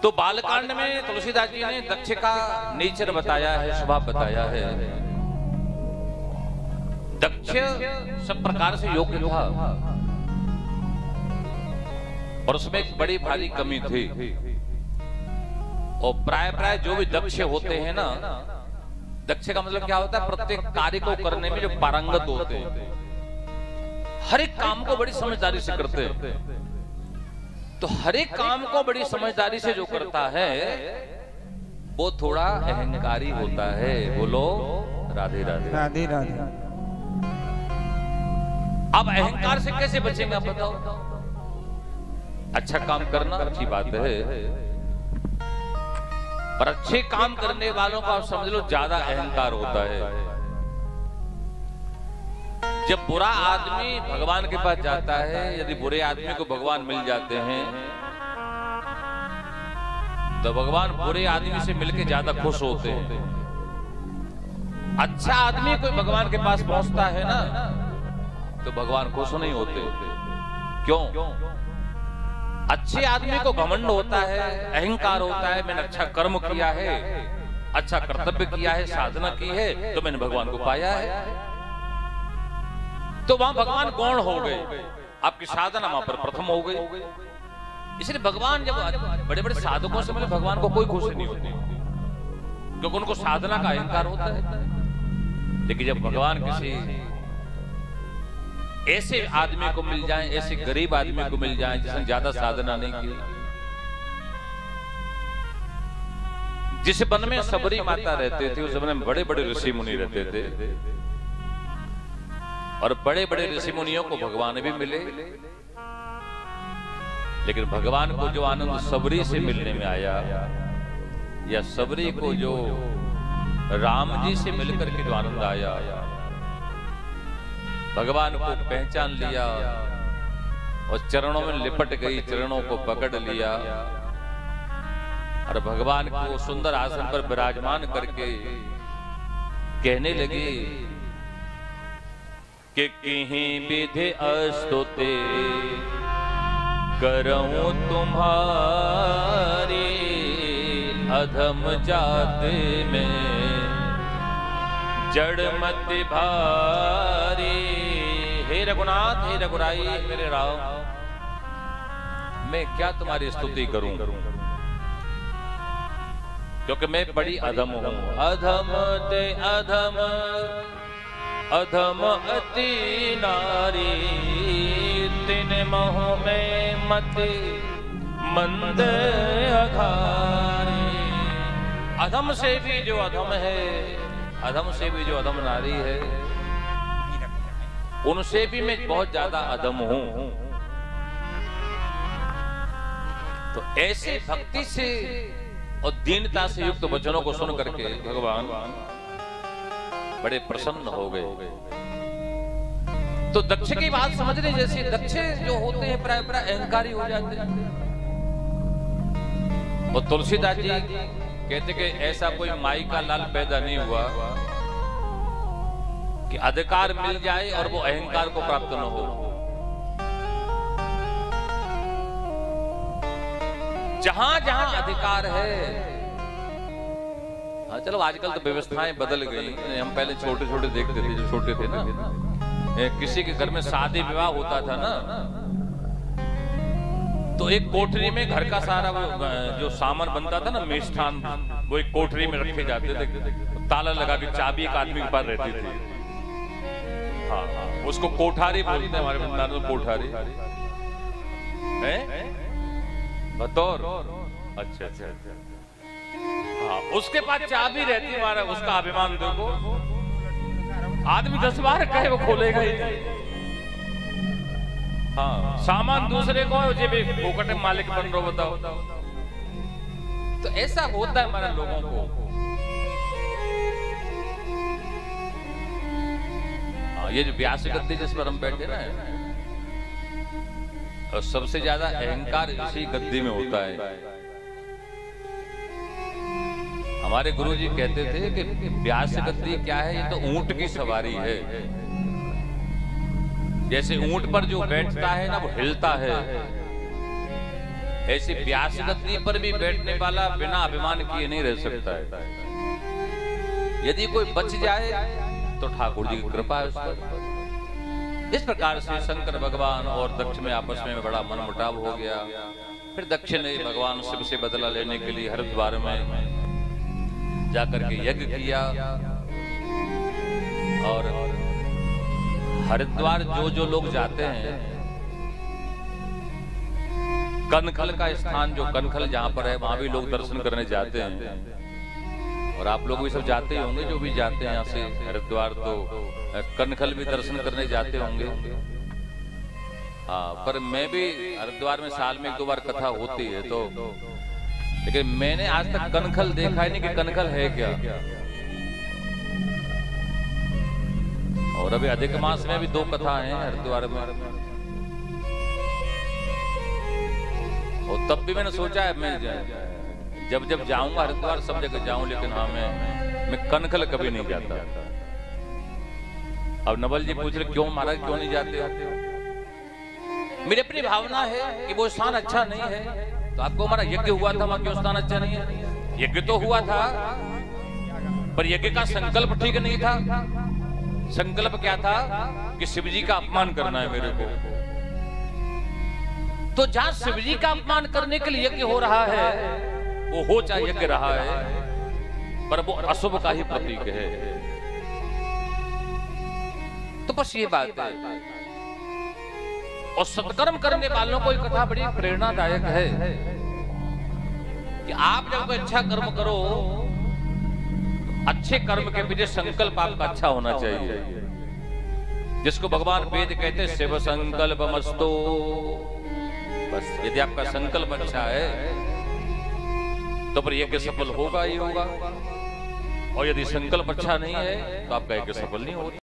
तो बालकांड में तुलसीदास जी ने दक्ष का नेचर बताया है, स्वभाव बताया है। दक्ष सब प्रकार से योग्य था और उसमें एक बड़ी भारी कमी थी। और प्राय जो भी दक्ष होते हैं ना, दक्ष का मतलब क्या होता है? प्रत्येक कार्य को करने में जो पारंगत होते हैं, हर एक काम को बड़ी समझदारी से करते हैं। तो हर एक काम को बड़ी समझदारी से जो करता है वो थोड़ा अहंकारी होता है। बोलो राधे राधे। राधे राधे। अब अहंकार से कैसे बचेंगे आप बताओ? अच्छा काम करना अच्छी बात है, पर अच्छे काम करने वालों का आप समझ लो ज्यादा अहंकार होता है। जब बुरा आदमी भगवान के पास जाता है, यदि बुरे आदमी को भगवान मिल जाते हैं तो भगवान बुरे आदमी से मिलके ज्यादा खुश होते हैं। अच्छा आदमी कोई भगवान के पास पहुंचता है ना तो भगवान खुश नहीं होते। क्यों? अच्छे आदमी को घमंड होता है, अहंकार होता है, मैंने अच्छा कर्म किया है, अच्छा कर्तव्य किया है, साधना की है तो मैंने भगवान को पाया है। तो वहां भगवान गौण हो गए, आपकी साधना वहां पर प्रथम हो गई। इसलिए भगवान जब बड़े बड़े साधकों से मिले, भगवान को कोई खुशी नहीं होती क्योंकि उनको साधना का अहंकार होता है। लेकिन जब भगवान किसी ऐसे आदमी को मिल जाए, ऐसे गरीब आदमी को मिल जाए जिसने ज्यादा साधना नहीं की, जिस वन में सबरी माता रहते थे उस वन में बड़े बड़े ऋषि मुनि रहते थे और बड़े बड़े ऋषि मुनियों को भगवान भी मिले। लेकिन भगवान को जो आनंद सबरी से मिलने में आया, या सबरी को जो राम जी से मिलकर के जो आनंद आया, भगवान को पहचान लिया और चरणों में लिपट गई, चरणों को पकड़ लिया और भगवान को सुंदर आसन पर विराजमान करके कहने लगी कि कहीं विधि अस्तुते करऊं तुम्हारी, अधम जात में जड़मति भारी। हे रघुनाथ, हे रघुराई, मेरे राम, मैं क्या तुम्हारी स्तुति करूं क्योंकि मैं बड़ी अधम हूं। अधम ते अधम, अधम अति नारी, तिन मोह में मति मंद अघारी। अधम से भी जो अधम है, अधम से भी जो अधम नारी है, उनसे भी मैं बहुत ज्यादा अधम हूं। तो ऐसे भक्ति से और दीनता से युक्त वचनों को सुन करके भगवान बड़े प्रसन्न हो गए। तो दक्ष की बात समझने जैसे, दक्ष जो होते हैं प्राय अहंकारी हो जाते हैं। और तुलसीदास जी कहते कि ऐसा कोई माई का लाल पैदा नहीं हुआ कि अधिकार मिल जाए और वो अहंकार को प्राप्त न हो। जहां जहां अधिकार है, हाँ चलो आजकल तो व्यवस्थाएं बदल गई। हम पहले छोटे छोटे देखते थे, जो छोटे थे ना, किसी के घर में शादी विवाह होता था ना तो एक कोठरी में घर का सारा जो सामान बनता था ना, मिष्ठान, वो एक कोठरी में रखे जाते थे, ताला लगा के चाबी एक आदमी के पास रहती थी। हाँ हाँ, उसको कोठारी बोलते हैं हमारे बंदार में, कोठारी है बतौर। अच्छा अच्छा अच्छा, हाँ, उसके पास चाबी रहती है, हमारा उसका अभिमान देखो। आदमी 10 बार कहे वो खोलेगा ही नहीं। हाँ, सामान दूसरे को है, भी फोकट में मालिक बन रहा, बताओ। तो ऐसा होता है हमारे लोगों को। हाँ, ये जो व्यास गद्दी जिस पर हम बैठे ना, और सबसे ज्यादा अहंकार इसी गद्दी में होता है। हमारे गुरुजी कहते थे कि व्यास गद्दी क्या है? ये तो ऊंट की सवारी है। जैसे ऊंट पर जो बैठता है ना वो हिलता है, ऐसी प्यास गति पर भी बैठने वाला बिना अभिमान किए नहीं रह सकता है। यदि कोई बच जाए तो ठाकुर जी की कृपा है उस पर। इस प्रकार से शंकर भगवान और दक्ष में आपस में बड़ा मनमुटाव हो गया। फिर दक्ष ने भगवान शिव से बदला लेने के लिए हरिद्वार में जाकर के यज्ञ किया। और हरिद्वार जो लोग जाते हैं, कनखल का स्थान जो कनखल जहां पर है वहां भी लोग दर्शन करने जाते हैं। और आप लोग भी सब जाते होंगे, जो भी जाते हैं यहाँ से हरिद्वार तो कनखल भी दर्शन करने जाते होंगे। हाँ, पर मैं भी हरिद्वार में साल में 1-2 बार कथा होती है तो, लेकिन मैंने आज तक कनखल देखा ही नहीं कि कनखल है क्या। और अभी अधिक मास में भी 2 कथा हैं हरिद्वार में। और तब भी मैंने सोचा है मैं जब जाऊंगा हरिद्वार सब जगह जाऊं, लेकिन हाँ मैं कनखल कभी नहीं जाता। अब नवल जी पूछ रहे क्यों महाराज क्यों नहीं जाते? मेरी अपनी भावना है कि वो स्थान अच्छा नहीं है। तो आपको हमारा यज्ञ हुआ था, वहां क्यों स्थान अच्छा नहीं है? यज्ञ तो हुआ था, पर यज्ञ का संकल्प ठीक नहीं था। संकल्प क्या था कि शिव जी का अपमान करना है मेरे को। तो जहां शिव जी का अपमान करने के लिए यज्ञ हो रहा है, वो हो चाहे यज्ञ रहा है, पर वो अशुभ का ही प्रतीक है। तो बस ये बात है। और सत्कर्म करने वालों को ये कथा बड़ी प्रेरणादायक है कि आप जब कोई अच्छा कर्म करो, अच्छे कर्म के पीछे संकल्प आपका अच्छा होना चाहिए, जिसको भगवान वेद कहते हैं शिव संकल्पमस्तु। बस यदि आपका संकल्प अच्छा है तो फिर यज्ञ सफल होगा ही होगा। और यदि संकल्प अच्छा नहीं है तो आपका यज्ञ सफल नहीं होगा।